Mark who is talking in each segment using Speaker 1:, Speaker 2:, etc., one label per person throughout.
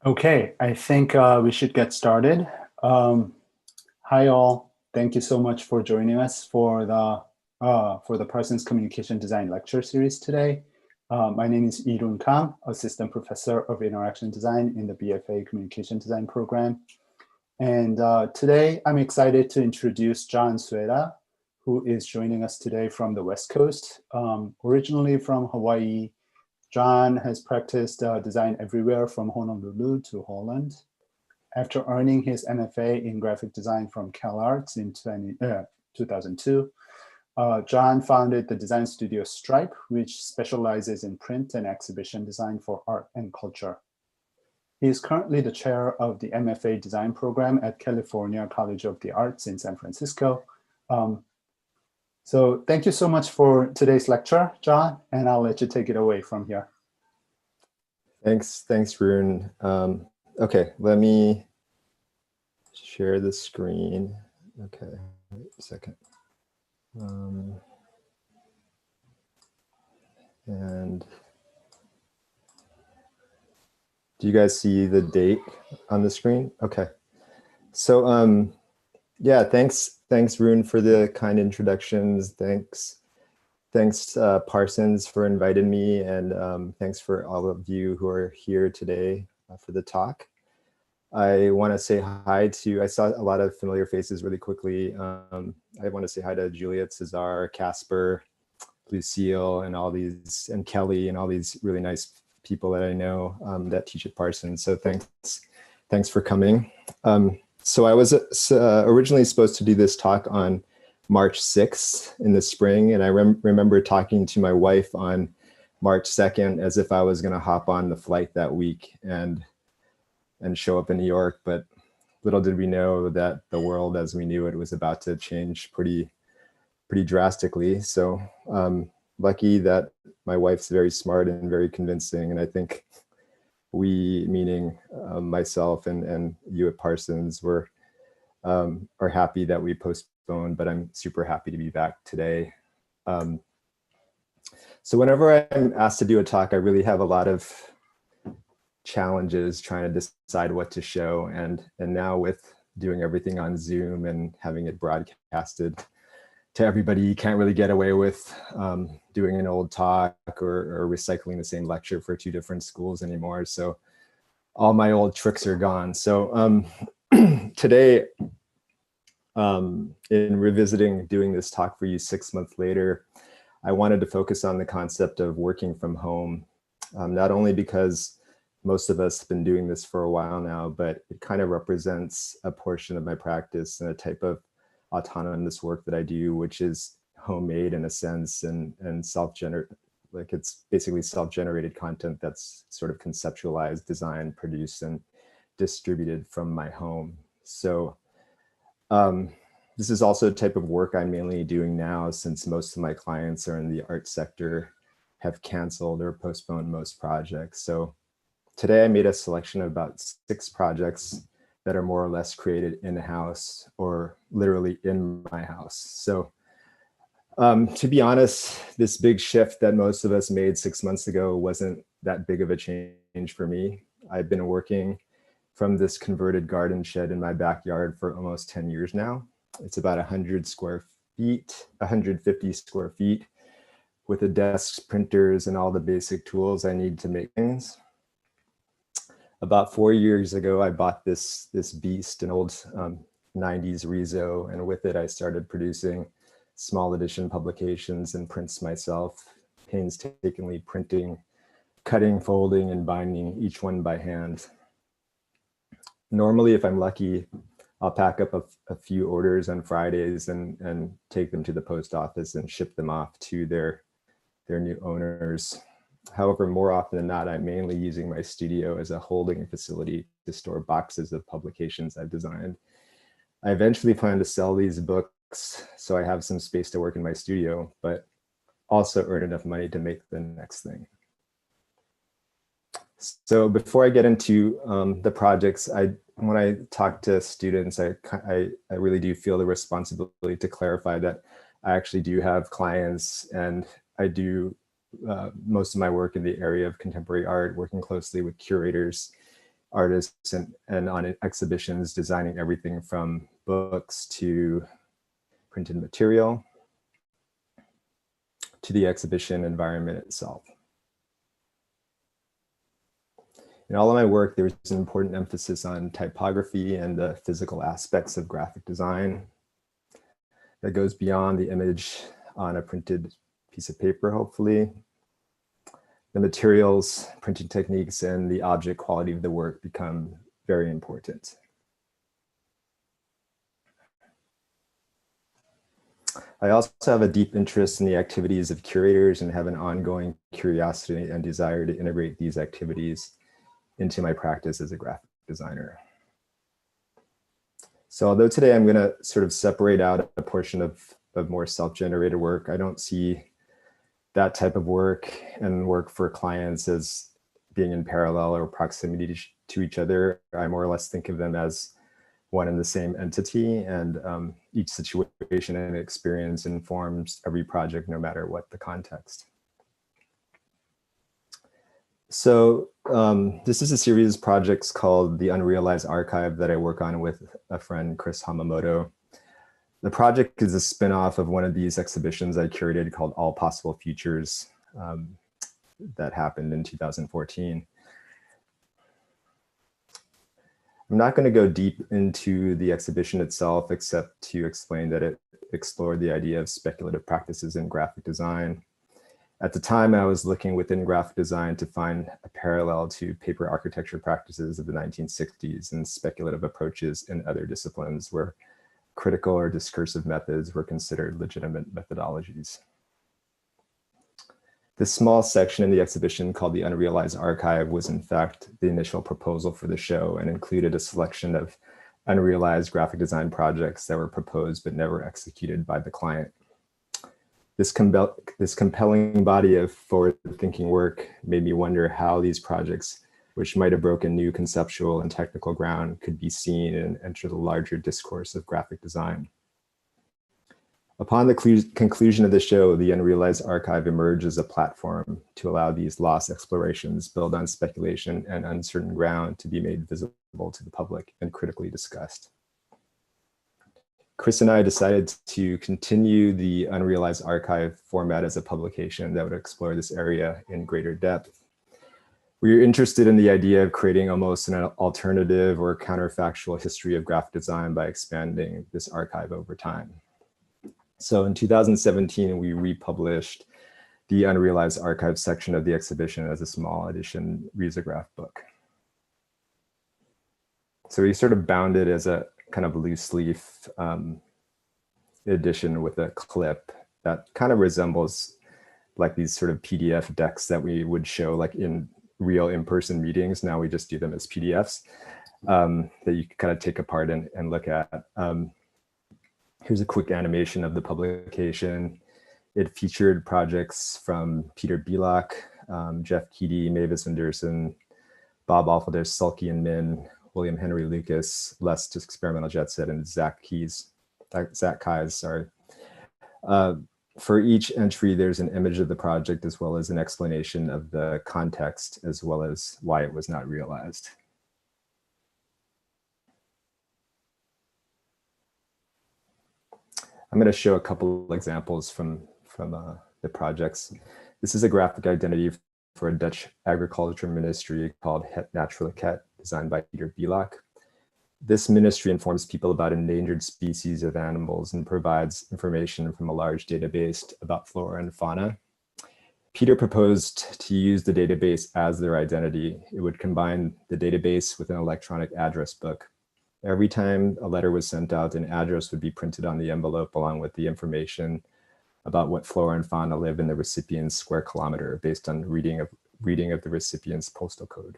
Speaker 1: Okay, I think we should get started. Um, Hi all, thank you so much for joining us for the Parsons Communication Design lecture series today. My name is Irun Kang, Assistant Professor of Interaction Design in the BFA Communication Design program. And today I'm excited to introduce John Sueda, who is joining us today from the West Coast. Originally from Hawaii, John has practiced design everywhere from Honolulu to Holland. After earning his MFA in graphic design from CalArts in 2002, John founded the design studio Stripe, which specializes in print and exhibition design for art and culture. He is currently the chair of the MFA design program at California College of the Arts in San Francisco. So thank you so much for today's lecture, John, and I'll let you take it away from here.
Speaker 2: Thanks, Rune. Okay, let me share the screen. Okay, wait a second. And do you guys see the date on the screen? Okay. So yeah, thanks Rune for the kind introductions. Thanks Parsons for inviting me, and thanks for all of you who are here today for the talk. I want to say hi to, I saw a lot of familiar faces really quickly. I want to say hi to Juliet, Cesar, Casper, Lucille, and and Kelly, and all these really nice people that I know that teach at Parsons. So thanks for coming. So I was originally supposed to do this talk on March 6th in the spring, and I remember talking to my wife on March 2nd as if I was going to hop on the flight that week and show up in New York. But little did we know that the world as we knew it was about to change pretty drastically. So lucky that my wife's very smart and very convincing, and I think we, meaning myself and you at Parsons, are happy that we postponed, but I'm super happy to be back today. So whenever I'm asked to do a talk, I really have a lot of challenges trying to decide what to show, and now with doing everything on Zoom and having it broadcasted to everybody, you can't really get away with doing an old talk or recycling the same lecture for two different schools anymore. So all my old tricks are gone. So today, in revisiting doing this talk for you 6 months later, I wanted to focus on the concept of working from home, not only because most of us have been doing this for a while now, but it kind of represents a portion of my practice and a type of autonomous work that I do, which is homemade in a sense, and self-generated, like it's basically self-generated content that's sort of conceptualized, designed, produced, and distributed from my home. So this is also a type of work I'm mainly doing now, since most of my clients are in the art sector, have canceled or postponed most projects. So today I made a selection of about 6 projects that are more or less created in-house or literally in my house. So to be honest, this big shift that most of us made 6 months ago wasn't that big of a change for me. I've been working from this converted garden shed in my backyard for almost 10 years now. It's about 100 square feet, 150 square feet, with a desk, printers, and all the basic tools I need to make things. About 4 years ago, I bought this beast, an old 90s Riso, and with it, I started producing small edition publications and prints myself, painstakingly printing, cutting, folding, and binding each one by hand. Normally, if I'm lucky, I'll pack up a few orders on Fridays and take them to the post office and ship them off to their new owners. However, more often than not, I'm mainly using my studio as a holding facility to store boxes of publications I've designed. I eventually plan to sell these books so I have some space to work in my studio, but also earn enough money to make the next thing. So before I get into the projects, when I talk to students, I really do feel the responsibility to clarify that I actually do have clients, and I do most of my work in the area of contemporary art, working closely with curators artists and on exhibitions, designing everything from books to printed material to the exhibition environment itself. In all of my work, there's an important emphasis on typography and the physical aspects of graphic design that goes beyond the image on a printed piece of paper, hopefully. The materials, printing techniques, and the object quality of the work become very important. I also have a deep interest in the activities of curators and have an ongoing curiosity and desire to integrate these activities into my practice as a graphic designer. So although today I'm going to sort of separate out a portion of more self-generated work, I don't see that type of work and work for clients as being in parallel or proximity to each other. I more or less think of them as one and the same entity, and each situation and experience informs every project, no matter what the context. So this is a series of projects called the Unrealized Archive that I work on with a friend, Chris Hamamoto. The project is a spin-off of one of these exhibitions I curated called All Possible Futures that happened in 2014. I'm not going to go deep into the exhibition itself, except to explain that it explored the idea of speculative practices in graphic design. At the time, I was looking within graphic design to find a parallel to paper architecture practices of the 1960s and speculative approaches in other disciplines where critical or discursive methods were considered legitimate methodologies. This small section in the exhibition called the Unrealized Archive was in fact the initial proposal for the show and included a selection of unrealized graphic design projects that were proposed but never executed by the client. This compelling body of forward-thinking work made me wonder how these projects, which might have broken new conceptual and technical ground, could be seen and enter the larger discourse of graphic design. Upon the conclusion of the show, the Unrealized Archive emerged as a platform to allow these lost explorations built on speculation and uncertain ground to be made visible to the public and critically discussed. Chris and I decided to continue the Unrealized Archive format as a publication that would explore this area in greater depth. We were interested in the idea of creating almost an alternative or counterfactual history of graphic design by expanding this archive over time. So in 2017, we republished the Unrealized Archive section of the exhibition as a small edition risograph book. So we sort of bound it as a kind of loose leaf edition with a clip that kind of resembles like these sort of PDF decks that we would show like in real in-person meetings. Now we just do them as PDFs that you can kind of take apart and look at. Here's a quick animation of the publication. It featured projects from Peter Bielak, Jeff Keedy, Mavis Van Dersen, Bob Alfelder, Sulky and Min, William Henry Lucas, Les Experimental Jet Set, and Zach Keyes, sorry. For each entry, there's an image of the project as well as an explanation of the context as well as why it was not realized. I'm going to show a couple examples from the projects. This is a graphic identity for a Dutch agriculture ministry called Het Naturlijkheid, designed by Peter Bielak. This ministry informs people about endangered species of animals and provides information from a large database about flora and fauna. Peter proposed to use the database as their identity. It would combine the database with an electronic address book. Every time a letter was sent out, an address would be printed on the envelope along with the information about what flora and fauna live in the recipient's square kilometer based on reading of the recipient's postal code.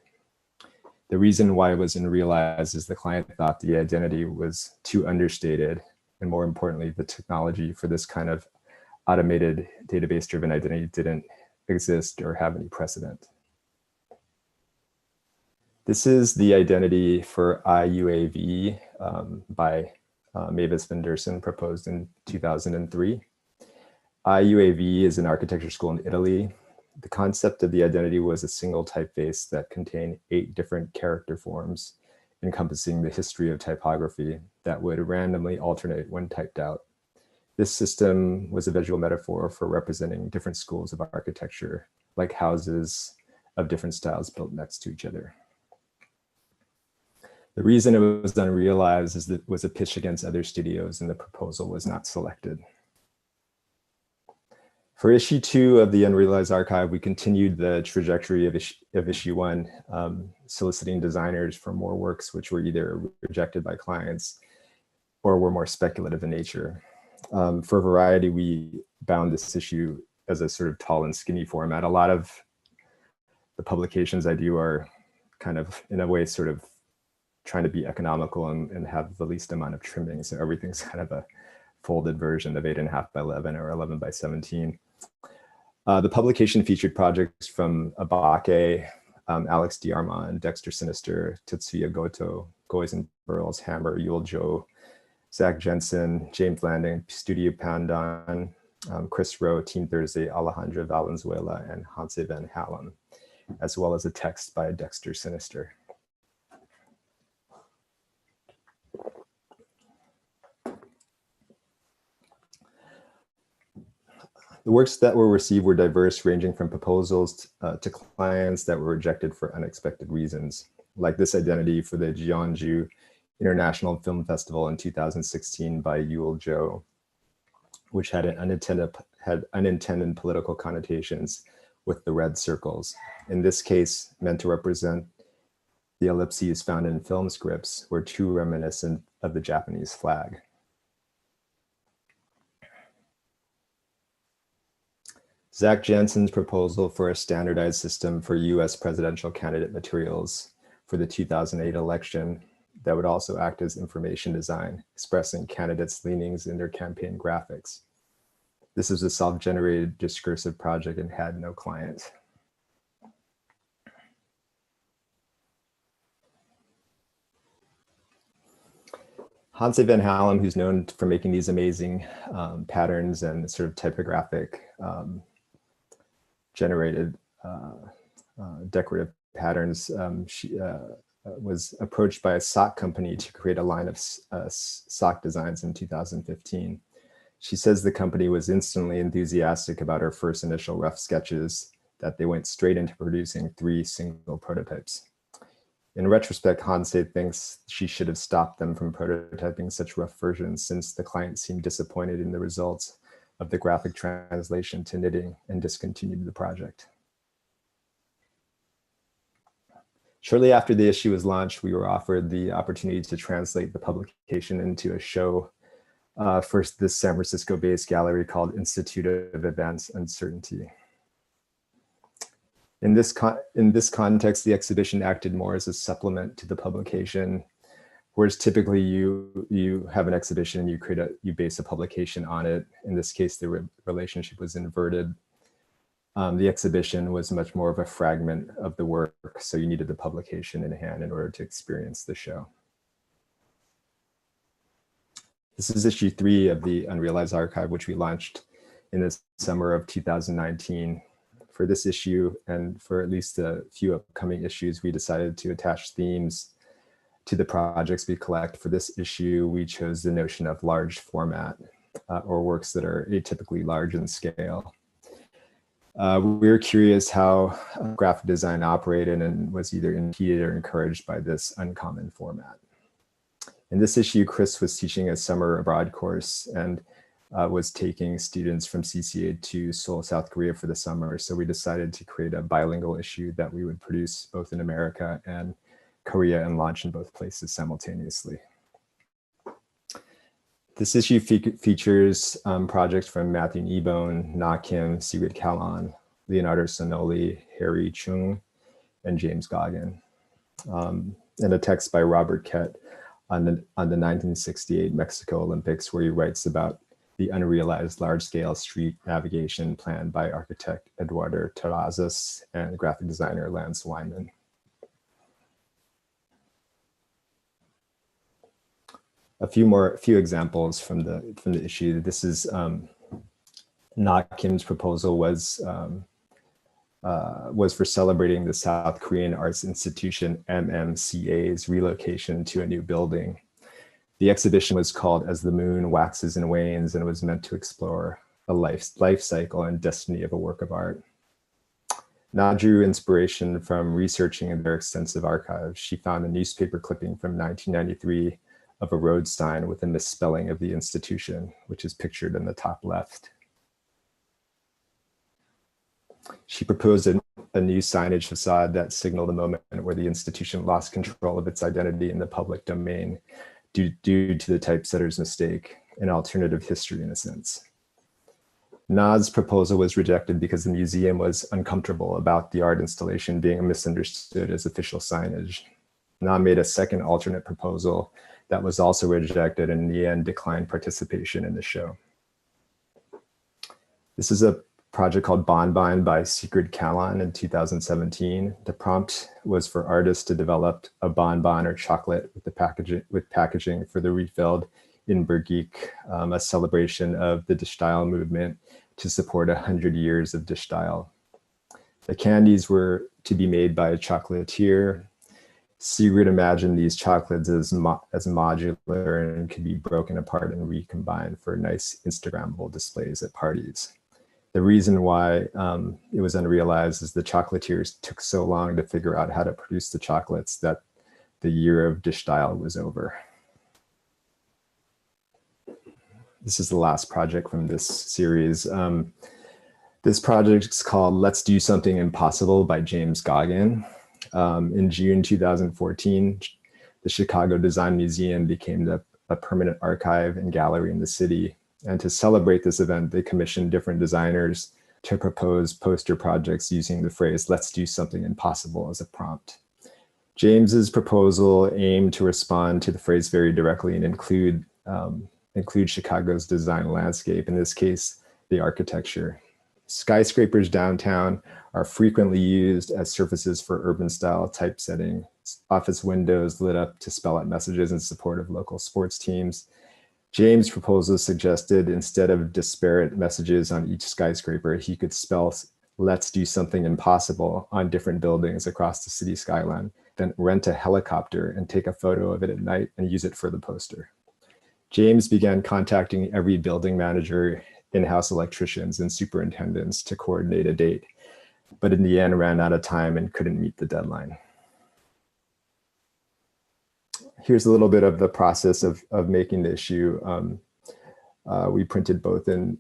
Speaker 2: The reason why it wasn't realized is the client thought the identity was too understated, and more importantly, the technology for this kind of automated database-driven identity didn't exist or have any precedent. This is the identity for IUAV by Mavis Van Dersen, proposed in 2003. IUAV is an architecture school in Italy. The concept of the identity was a single typeface that contained 8 different character forms encompassing the history of typography that would randomly alternate when typed out. This system was a visual metaphor for representing different schools of architecture, like houses of different styles built next to each other. The reason it was unrealized is that it was a pitch against other studios and the proposal was not selected. For issue 2 of the Unrealized Archive, we continued the trajectory of issue 1, soliciting designers for more works which were either rejected by clients or were more speculative in nature. For variety, we bound this issue as a sort of tall and skinny format. A lot of the publications I do are kind of, in a way, sort of trying to be economical and have the least amount of trimming. So everything's kind of a folded version of 8.5 by 11 or 11 by 17. The publication featured projects from Abake, Alex D'Armand, Dexter Sinister, Tetsuya Goto, Goys and Pearls, Hammer, Yul Joe, Zach Jensen, James Landing, Studio Pandan, Chris Rowe, Team Thursday, Alejandra Valenzuela, and Hanse Van Hallam, as well as a text by Dexter Sinister. The works that were received were diverse, ranging from proposals to clients that were rejected for unexpected reasons, like this identity for the Jeonju International Film Festival in 2016 by Yul Jo, which had unintended political connotations with the red circles. In this case, meant to represent the ellipses found in film scripts were too reminiscent of the Japanese flag. Zach Jensen's proposal for a standardized system for US presidential candidate materials for the 2008 election that would also act as information design, expressing candidates' leanings in their campaign graphics. This is a self-generated discursive project and had no client. Hanse Van Hallam, who's known for making these amazing patterns and sort of typographic generated decorative patterns, she was approached by a sock company to create a line of sock designs in 2015. She says the company was instantly enthusiastic about her first initial rough sketches, that they went straight into producing 3 single prototypes. In retrospect, Hanse thinks she should have stopped them from prototyping such rough versions, since the client seemed disappointed in the results of the graphic translation to knitting and discontinued the project. Shortly after the issue was launched, we were offered the opportunity to translate the publication into a show for this San Francisco-based gallery called Institute of Advanced Uncertainty. In this context, the exhibition acted more as a supplement to the publication, whereas typically you have an exhibition, you base a publication on it. In this case, the relationship was inverted. The exhibition was much more of a fragment of the work, so you needed the publication in hand in order to experience the show. This is issue 3 of the Unrealized Archive, which we launched in the summer of 2019. For this issue, and for at least a few upcoming issues, we decided to attach themes to the projects we collect. For this issue, we chose the notion of large format, or works that are atypically large in scale. We were curious how graphic design operated and was either impeded or encouraged by this uncommon format. In this issue, Chris was teaching a summer abroad course and was taking students from CCA to Seoul, South Korea for the summer. So we decided to create a bilingual issue that we would produce both in America and Korea and launch in both places simultaneously. This issue features projects from Matthew Kneebone, Na Kim, Sigrid Callan, Leonardo Sonoli, Harry Chung, and James Goggin, and a text by Robert Kett on the 1968 Mexico Olympics, where he writes about the unrealized large-scale street navigation plan by architect Eduardo Terrazas and graphic designer Lance Wyman. A few examples from the issue. This is Na Kim's proposal was was for celebrating the South Korean arts institution MMCA's relocation to a new building. The exhibition was called As the Moon Waxes and Wanes, and was meant to explore a life cycle and destiny of a work of art. Na drew inspiration from researching their extensive archives. She found a newspaper clipping from 1993 of a road sign with a misspelling of the institution, which is pictured in the top left. She proposed a new signage facade that signaled a moment where the institution lost control of its identity in the public domain due to the typesetter's mistake, an alternative history in a sense. Na's proposal was rejected because the museum was uncomfortable about the art installation being misunderstood as official signage. Na made a second alternate proposal that was also rejected, and in the end declined participation in the show. This is a project called Bonbon by Sigrid Kallan in 2017. The prompt was for artists to develop a bonbon or chocolate with packaging for the refilled in Bergik, a celebration of the Dichtstyle movement to support 100 years of Dichtstyle. The candies were to be made by a chocolatier. Sigrid imagined these chocolates as modular and could be broken apart and recombined for nice Instagrammable displays at parties. The reason why it was unrealized is the chocolatiers took so long to figure out how to produce the chocolates that the year of Dichtstyle was over. This is the last project from this series. This project is called Let's Do Something Impossible by James Goggin. In June 2014, the Chicago Design Museum became a permanent archive and gallery in the city. And to celebrate this event, they commissioned different designers to propose poster projects using the phrase, "Let's do something impossible" as a prompt. James's proposal aimed to respond to the phrase very directly and include Chicago's design landscape, in this case, the architecture. Skyscrapers downtown are frequently used as surfaces for urban style typesetting. Office windows lit up to spell out messages in support of local sports teams. James' proposal suggested instead of disparate messages on each skyscraper, he could spell "Let's do something impossible" on different buildings across the city skyline, then rent a helicopter and take a photo of it at night and use it for the poster. James began contacting every building manager, in-house electricians, and superintendents to coordinate a date, but in the end ran out of time and couldn't meet the deadline. Here's a little bit of the process of making the issue. We printed both in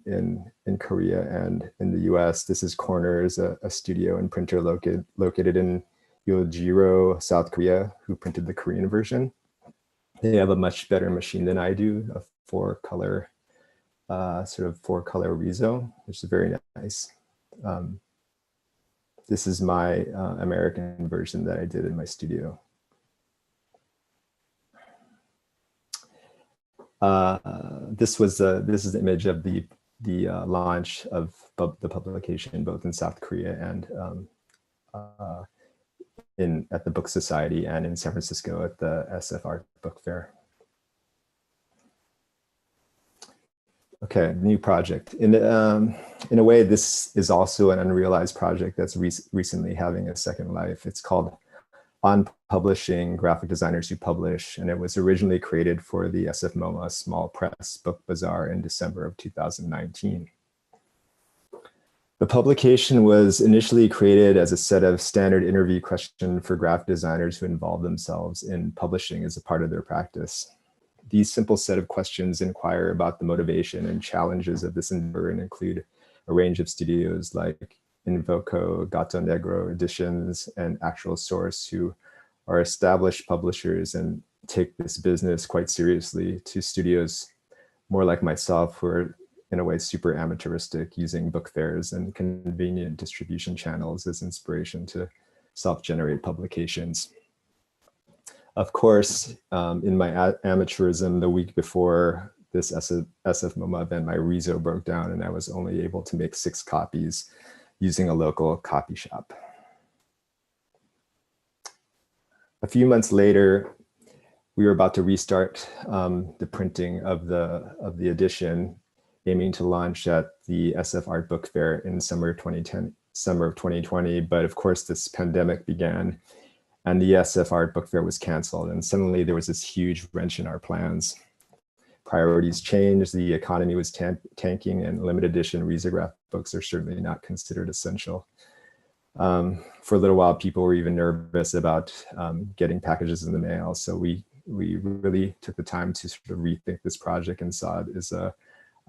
Speaker 2: Korea and in the US. This is Corners, a studio and printer located in Yeojiro, South Korea, who printed the Korean version. They have a much better machine than I do, a four-color Riso, which is very nice. This is my American version that I did in my studio. This is the image of the launch of the publication, both in South Korea and at the Book Society, and in San Francisco at the SF Art Book Fair. Okay, new project. In a way, this is also an unrealized project that's recently having a second life. It's called On Publishing: Graphic Designers Who Publish, and it was originally created for the SF MoMA Small Press Book Bazaar in December of 2019. The publication was initially created as a set of standard interview questions for graphic designers who involve themselves in publishing as a part of their practice. These simple set of questions inquire about the motivation and challenges of this endeavor and include a range of studios like Invoco, Gato Negro Editions, and Actual Source, who are established publishers and take this business quite seriously, to studios more like myself, who are in a way super amateuristic, using book fairs and convenient distribution channels as inspiration to self-generate publications. Of course, in my amateurism, the week before this SF MoMA event, my Riso broke down and I was only able to make 6 copies using a local copy shop. A few months later, we were about to restart the printing of the edition, aiming to launch at the SF Art Book Fair in summer 2010. summer of 2020, but of course this pandemic began and the SF Art Book Fair was canceled. And suddenly there was this huge wrench in our plans. Priorities changed, the economy was tanking, and limited edition risograph books are certainly not considered essential. For a little while, people were even nervous about getting packages in the mail. So we really took the time to sort of rethink this project and saw it as an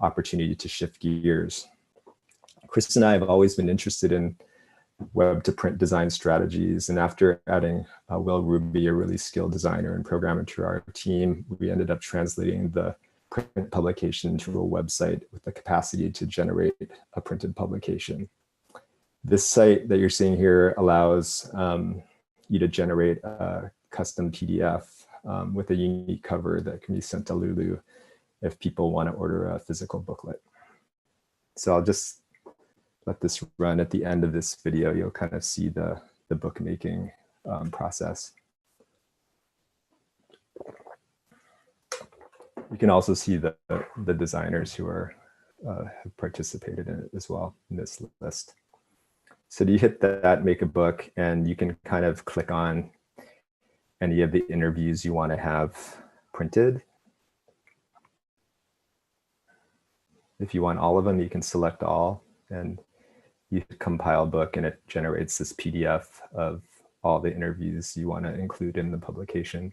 Speaker 2: opportunity to shift gears. Chris and I have always been interested in web to print design strategies. And after adding Will Ruby, a really skilled designer and programmer to our team, we ended up translating the print publication into a website with the capacity to generate a printed publication. This site that you're seeing here allows you to generate a custom PDF with a unique cover that can be sent to Lulu if people want to order a physical booklet. So I'll just let this run. At the end of this video, you'll kind of see the bookmaking process. You can also see the designers who have participated in it as well in this list. So you hit that make a book, and you can kind of click on any of the interviews you want to have printed. If you want all of them, you can select all, and you compile book, and it generates this PDF of all the interviews you want to include in the publication.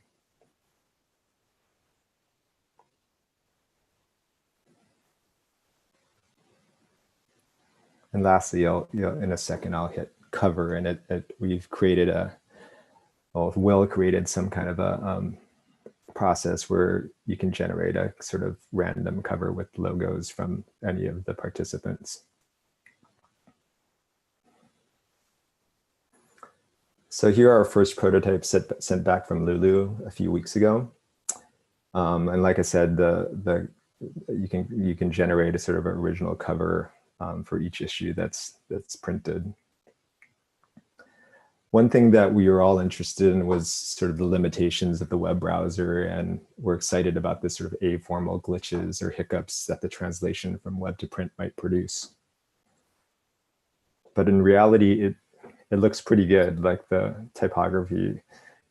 Speaker 2: And lastly, in a second, I'll hit cover, and we've created Will created some kind of a process where you can generate a sort of random cover with logos from any of the participants. So here are our first prototypes sent back from Lulu a few weeks ago. And like I said, you can generate a sort of original cover for each issue that's printed. One thing that we were all interested in was sort of the limitations of the web browser, and we're excited about this sort of aformal glitches or hiccups that the translation from web to print might produce. But in reality, it looks pretty good. Like the typography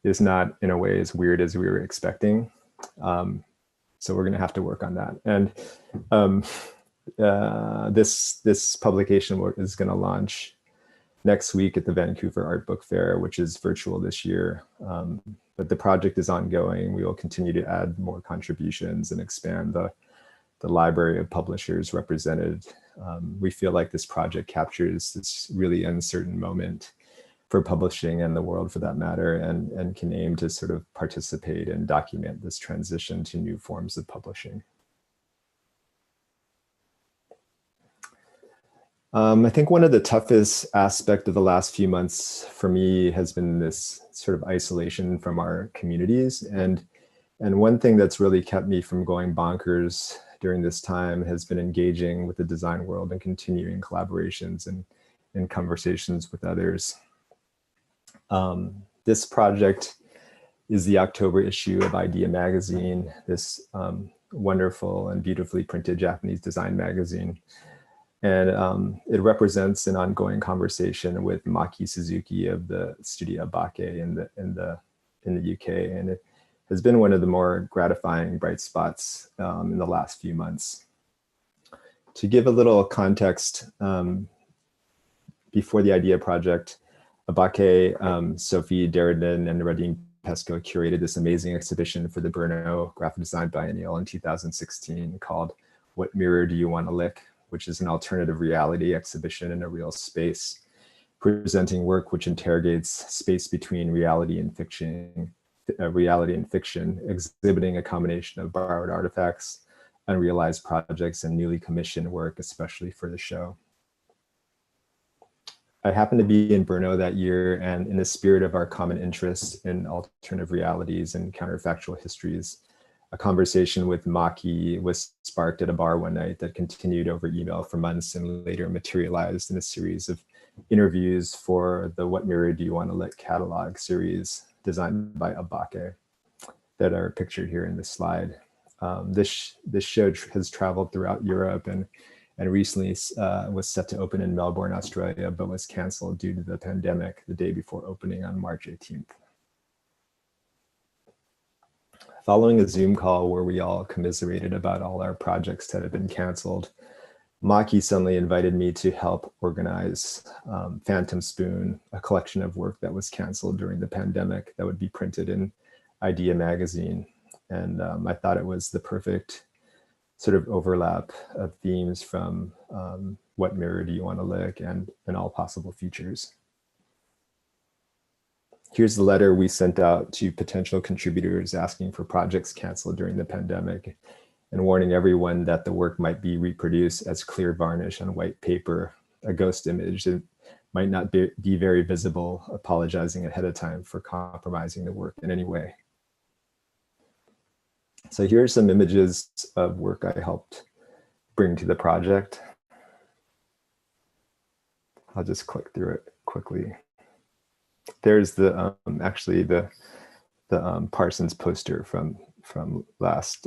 Speaker 2: is not in a way as weird as we were expecting. So we're going to have to work on that. And this publication is going to launch next week at the Vancouver Art Book Fair, which is virtual this year. But the project is ongoing. We will continue to add more contributions and expand the library of publishers represented. We feel like this project captures this really uncertain moment for publishing and the world for that matter, and can aim to sort of participate and document this transition to new forms of publishing. I think one of the toughest aspects of the last few months for me has been this sort of isolation from our communities. And one thing that's really kept me from going bonkers during this time has been engaging with the design world and continuing collaborations and conversations with others. This project is the October issue of Idea Magazine, this wonderful and beautifully printed Japanese design magazine. And it represents an ongoing conversation with Maki Suzuki of the studio Bake in the UK. And it has been one of the more gratifying bright spots in the last few months. To give a little context, before the Idea project, Abake, Sophie Derriden, and Radim Pesco curated this amazing exhibition for the Brno Graphic Design Biennial in 2016 called What Mirror Do You Want to Lick?, which is an alternative reality exhibition in a real space, presenting work which interrogates space between reality and fiction, exhibiting a combination of borrowed artifacts, unrealized projects, and newly commissioned work, especially for the show. I happened to be in Brno that year, and in the spirit of our common interest in alternative realities and counterfactual histories, a conversation with Maki was sparked at a bar one night that continued over email for months and later materialized in a series of interviews for the What Mirror Do You Want to Lick catalog series designed by Abake that are pictured here in this slide. This show has traveled throughout Europe and and recently was set to open in Melbourne, Australia, but was canceled due to the pandemic the day before opening on March 18th. Following a Zoom call where we all commiserated about all our projects that had been canceled, Maki suddenly invited me to help organize Phantom Spoon, a collection of work that was canceled during the pandemic that would be printed in Idea magazine. And I thought it was the perfect sort of overlap of themes from What Mirror Do You Want to Lick and All Possible Futures. Here's the letter we sent out to potential contributors asking for projects canceled during the pandemic and warning everyone that the work might be reproduced as clear varnish on white paper, a ghost image that might not be very visible, apologizing ahead of time for compromising the work in any way. So here are some images of work I helped bring to the project. I'll just click through it quickly. There's the actually the Parsons poster from last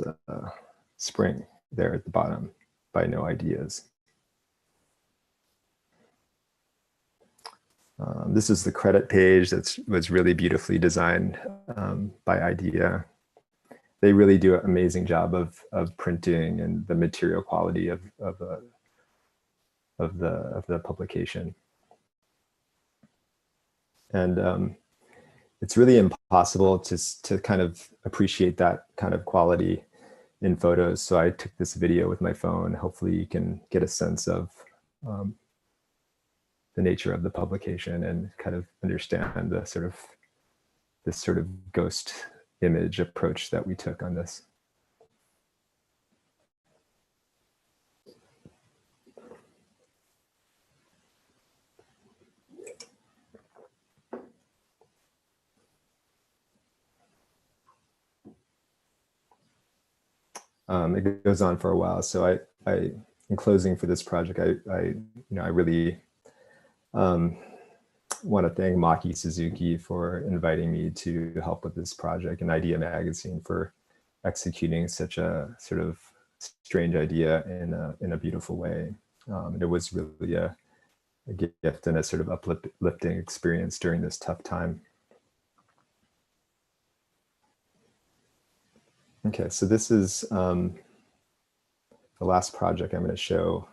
Speaker 2: spring there at the bottom by No Ideas. This is the credit page that was really beautifully designed by Idea. They really do an amazing job of printing and the material quality of the publication. And it's really impossible to kind of appreciate that kind of quality in photos. So I took this video with my phone. Hopefully you can get a sense of the nature of the publication and kind of understand the this sort of ghost image approach that we took on this. It goes on for a while. So I in closing for this project, I really want to thank Maki Suzuki for inviting me to help with this project, and Idea Magazine for executing such a sort of strange idea in a beautiful way. It was really a gift and a sort of uplifting experience during this tough time. Okay, so this is the last project I'm going to show.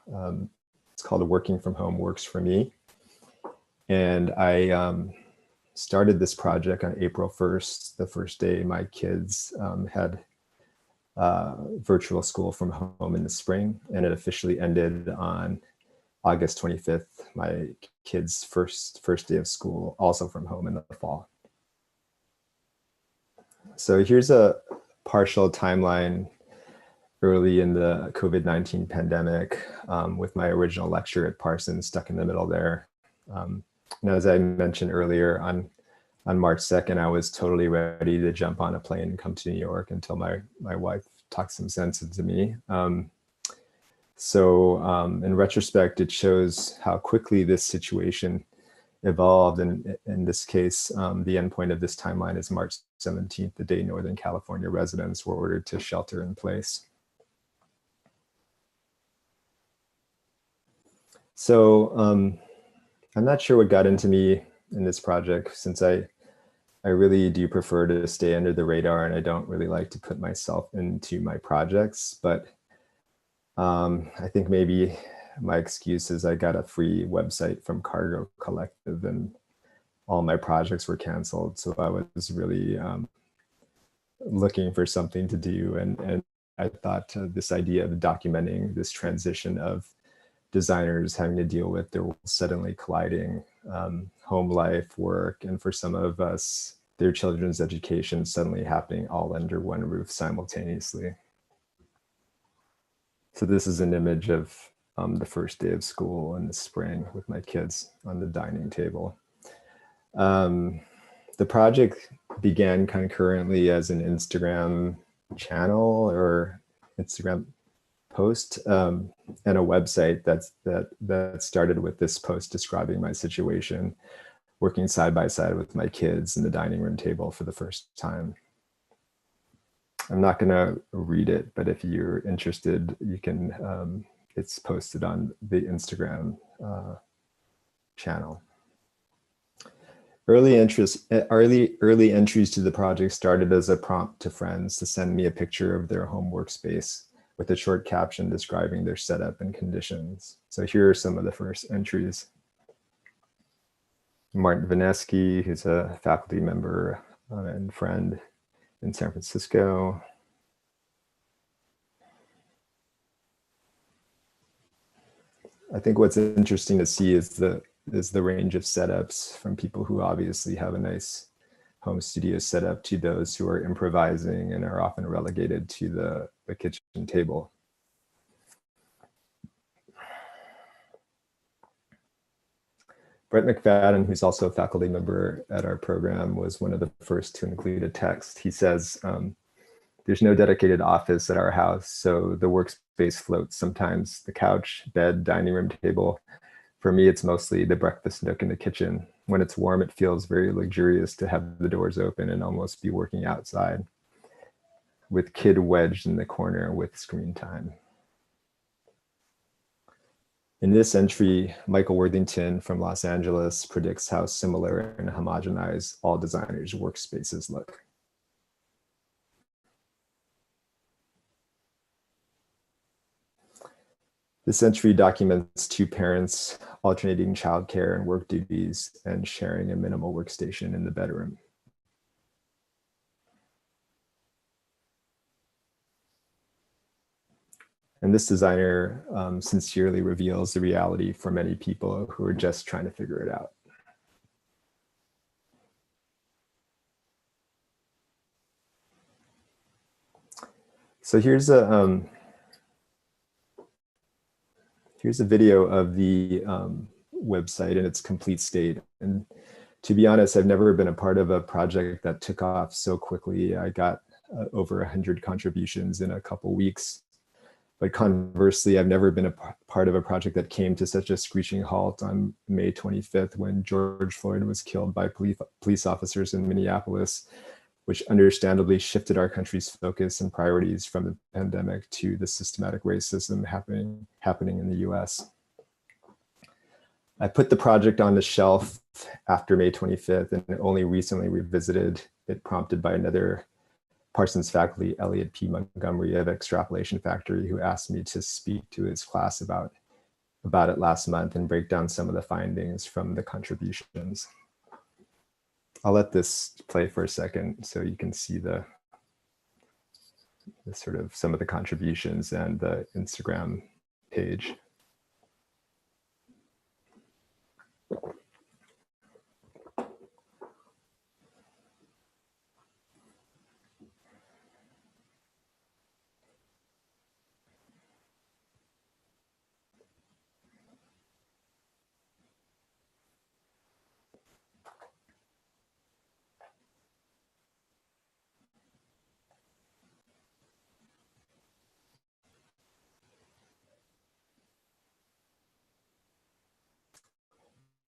Speaker 2: It's called Working From Home Works For Me. And I started this project on April 1st, the first day my kids had virtual school from home in the spring, and it officially ended on August 25th, my kids' first day of school, also from home in the fall. So here's a partial timeline early in the COVID-19 pandemic with my original lecture at Parsons stuck in the middle there. And as I mentioned earlier, on March 2nd, I was totally ready to jump on a plane and come to New York until my wife talked some sense into me. So in retrospect, it shows how quickly this situation evolved. And in this case, the endpoint of this timeline is March 17th, the day Northern California residents were ordered to shelter in place. So I'm not sure what got into me in this project, since I really do prefer to stay under the radar, and I don't really like to put myself into my projects. But I think maybe my excuse is I got a free website from Cargo Collective and all my projects were canceled. So I was really looking for something to do. And I thought this idea of documenting this transition of designers having to deal with their suddenly colliding home life, work, and for some of us, their children's education suddenly happening all under one roof simultaneously. So this is an image of the first day of school in the spring with my kids on the dining table. The project began concurrently as an Instagram channel or Instagram post and a website that started with this post describing my situation, working side by side with my kids in the dining room table for the first time. I'm not going to read it, but if you're interested, you can it's posted on the Instagram channel. Early entries to the project started as a prompt to friends to send me a picture of their home workspace with a short caption describing their setup and conditions. So here are some of the first entries. Martin Vanesky, who's a faculty member and friend in San Francisco. I think what's interesting to see is the range of setups, from people who obviously have a nice home studio setup to those who are improvising and are often relegated to the kitchen table. Brett McFadden, who's also a faculty member at our program, was one of the first to include a text. He says, there's no dedicated office at our house, so the workspace floats. Sometimes the couch, bed, dining room table. For me, it's mostly the breakfast nook in the kitchen. When it's warm, it feels very luxurious to have the doors open and almost be working outside, with kid wedged in the corner with screen time. In this entry, Michael Worthington from Los Angeles predicts how similar and homogenized all designers' workspaces look. This entry documents two parents alternating childcare and work duties and sharing a minimal workstation in the bedroom. And this designer sincerely reveals the reality for many people who are just trying to figure it out. So here's a video of the website in its complete state. And to be honest, I've never been a part of a project that took off so quickly. I got over 100 contributions in a couple weeks. But conversely, I've never been a part of a project that came to such a screeching halt on May 25th, when George Floyd was killed by police officers in Minneapolis, which understandably shifted our country's focus and priorities from the pandemic to the systematic racism happening in the US. I put the project on the shelf after May 25th and only recently revisited it, prompted by another Parsons faculty, Elliot P. Montgomery of Extrapolation Factory, who asked me to speak to his class about it last month and break down some of the findings from the contributions. I'll let this play for a second so you can see the sort of some of the contributions and the Instagram page.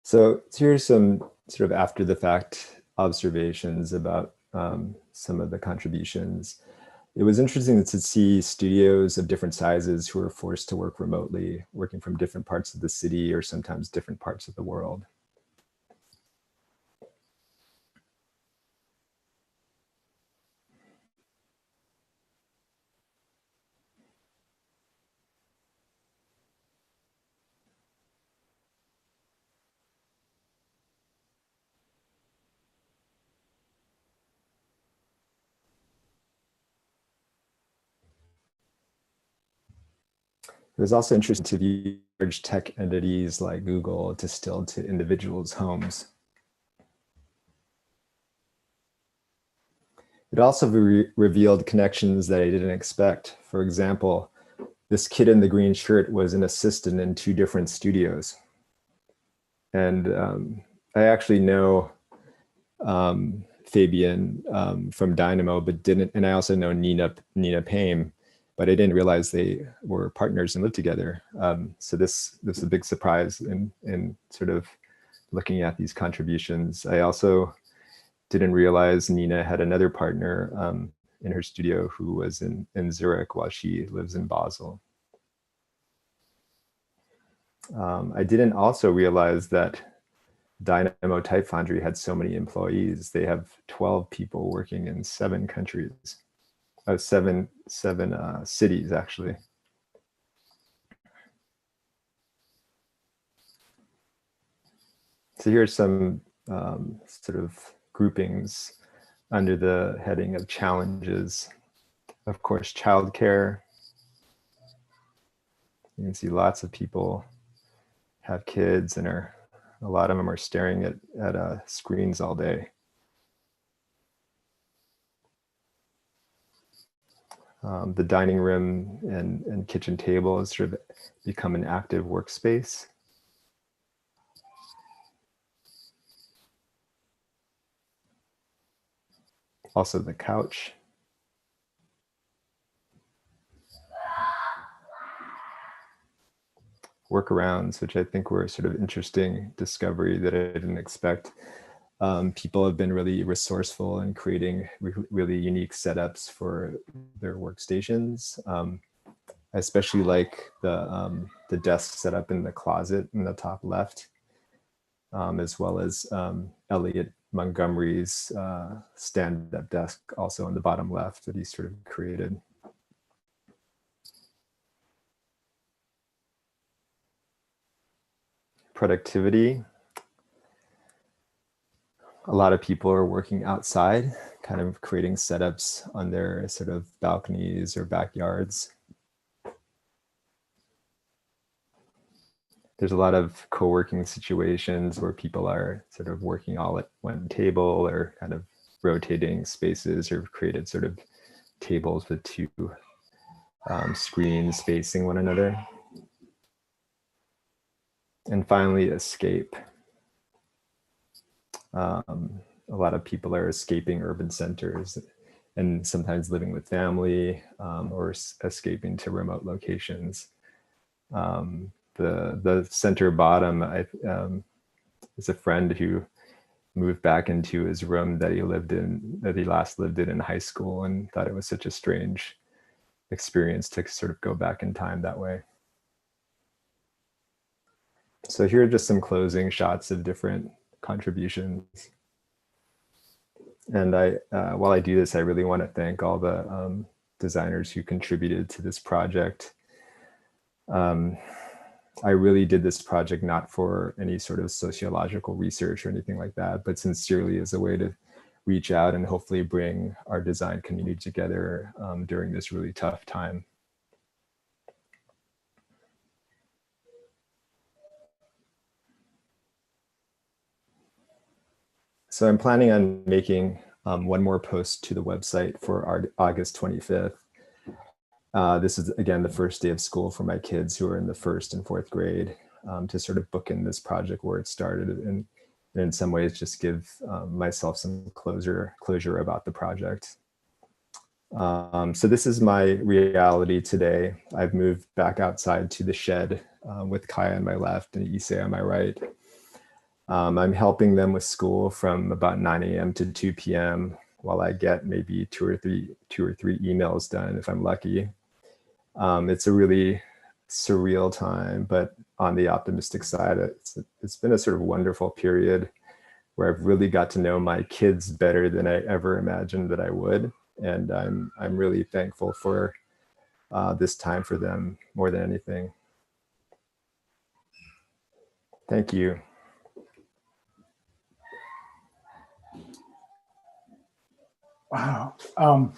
Speaker 2: So here's some sort of after the fact observations about some of the contributions. It was interesting to see studios of different sizes who were forced to work remotely, working from different parts of the city or sometimes different parts of the world. It was also interesting to view large tech entities like Google distilled to individuals' homes. It also revealed connections that I didn't expect. For example, this kid in the green shirt was an assistant in 2 different studios. And I actually know Fabian from Dynamo, but didn't, and I also know Nina Payne, but I didn't realize they were partners and lived together. So this is a big surprise in sort of looking at these contributions. I also didn't realize Nina had another partner in her studio who was in Zurich while she lives in Basel. I didn't also realize that Dynamo Type Foundry had so many employees. They have 12 people working in 7 countries, seven cities actually. So here's some sort of groupings under the heading of challenges. Of course, childcare. You can see lots of people have kids and a lot of them are staring at screens all day. The dining room and kitchen table has sort of become an active workspace. Also the couch. Workarounds, which I think were a sort of interesting discovery that I didn't expect. People have been really resourceful in creating really unique setups for their workstations. I especially like the desk setup in the closet in the top left, as well as Elliot Montgomery's stand-up desk also on the bottom left that he sort of created. Productivity. A lot of people are working outside, kind of creating setups on their sort of balconies or backyards. There's a lot of co-working situations where people are sort of working all at one table or kind of rotating spaces, or created sort of tables with 2 screens facing one another. And finally, escape. A lot of people are escaping urban centers and sometimes living with family, or escaping to remote locations. The center bottom is a friend who moved back into his room that he last lived in high school, and thought it was such a strange experience to sort of go back in time that way. So here are just some closing shots of different contributions. And while I do this, I really want to thank all the designers who contributed to this project. I really did this project not for any sort of sociological research or anything like that, but sincerely as a way to reach out and hopefully bring our design community together during this really tough time. So I'm planning on making one more post to the website for our August 25th. This is, again, the first day of school for my kids who are in the 1st and 4th grade, to sort of bookend this project where it started, and in some ways just give myself some closure about the project. So this is my reality today. I've moved back outside to the shed with Kaya on my left and Issei on my right. I'm helping them with school from about 9 a.m. to 2 p.m. while I get maybe two or three emails done if I'm lucky. It's a really surreal time, but on the optimistic side, it's been a sort of wonderful period where I've really got to know my kids better than I ever imagined that I would. And I'm really thankful for this time for them more than anything. Thank you.
Speaker 1: Wow.